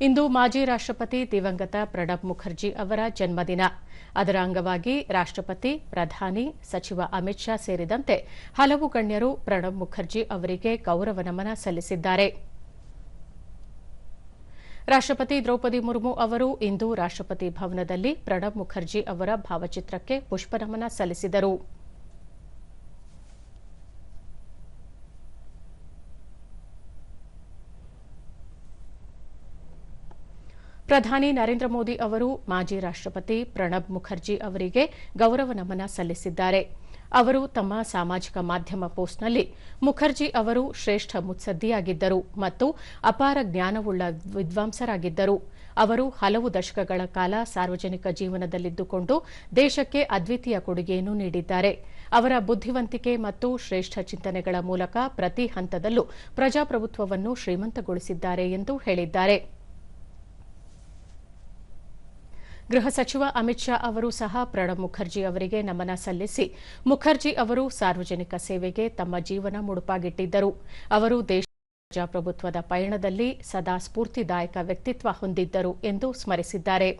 ಇಂದು ಮಾಜಿ ರಾಷ್ಟ್ರಪತಿ ದಿವಂಗತ ಪ್ರಣಬ್ ಮುಖರ್ಜಿ ಅವರ ಜನ್ಮದಿನ. ಅದರ ಅಂಗವಾಗಿ ರಾಷ್ಟ್ರಪತಿ, ಪ್ರಧಾನಿ, ಸಚಿವ ಅಮಿತ್ ಶಾ ಸೇರಿದಂತೆ ಹಲವು ಗಣ್ಯರು ಪ್ರಣಬ್ ಮುಖರ್ಜಿ ಅವರಿಗೆ ಗೌರವ ನಮನ ಸಲ್ಲಿಸಿದ್ದಾರೆ. ರಾಷ್ಟ್ರಪತಿ ದ್ರೌಪದಿ ಮುರ್ಮು ಅವರು ಇಂದು ರಾಷ್ಟ್ರಪತಿ ಭವನದಲ್ಲಿ ಪ್ರಣಬ್ ಮುಖರ್ಜಿ ಅವರ ಭಾವಚಿತ್ರಕ್ಕೆ ಪುಷ್ಪನಮನ ಸಲ್ಲಿಸಿದರು. ಪ್ರಧಾನಿ ನರೇಂದ್ರ ಮೋದಿ ಅವರು ಮಾಜಿ ರಾಷ್ಟ್ರಪತಿ ಪ್ರಣಬ್ ಮುಖರ್ಜಿ ಅವರಿಗೆ ಗೌರವ ನಮನ ಸಲ್ಲಿಸಿದ್ದಾರೆ. ಅವರು ತಮ್ಮ ಸಾಮಾಜಿಕ ಮಾಧ್ಯಮ ಪೋಸ್ಟ್ನಲ್ಲಿ ಮುಖರ್ಜಿ ಅವರು ಶ್ರೇಷ್ಠ ಮುತ್ಸದ್ದಿಯಾಗಿದ್ದರು ಮತ್ತು ಅಪಾರ ಜ್ಞಾನವುಳ್ಳ ವಿದ್ವಾಂಸರಾಗಿದ್ದರು. ಅವರು ಹಲವು ದಶಕಗಳ ಕಾಲ ಸಾರ್ವಜನಿಕ ಜೀವನದಲ್ಲಿದ್ದುಕೊಂಡು ದೇಶಕ್ಕೆ ಅದ್ವಿತೀಯ ಕೊಡುಗೆಯನ್ನು ನೀಡಿದ್ದಾರೆ. ಅವರ ಬುದ್ಧಿವಂತಿಕೆ ಮತ್ತು ಶ್ರೇಷ್ಠ ಚಿಂತನೆಗಳ ಮೂಲಕ ಪ್ರತಿ ಹಂತದಲ್ಲೂ ಪ್ರಜಾಪ್ರಭುತ್ವವನ್ನು ಶ್ರೀಮಂತಗೊಳಿಸಿದ್ದಾರೆ ಎಂದು ಹೇಳಿದ್ದಾರೆ. ಗೃಹ ಸಚಿವ ಅಮಿತ್ ಶಾ ಅವರು ಸಹ ಪ್ರಣಬ್ ಮುಖರ್ಜಿ ಅವರಿಗೆ ನಮನ ಸಲ್ಲಿಸಿ, ಮುಖರ್ಜಿ ಅವರು ಸಾರ್ವಜನಿಕ ಸೇವೆಗೆ ತಮ್ಮ ಜೀವನ ಮುಡುಪಾಗಿಟ್ಟಿದ್ದರು. ಅವರು ದೇಶದ ಪ್ರಜಾಪ್ರಭುತ್ವದ ಪಯಣದಲ್ಲಿ ಸದಾ ಸ್ಫೂರ್ತಿದಾಯಕ ವ್ಯಕ್ತಿತ್ವ ಹೊಂದಿದ್ದರು ಎಂದು ಸ್ಮರಿಸಿದ್ದಾರೆ.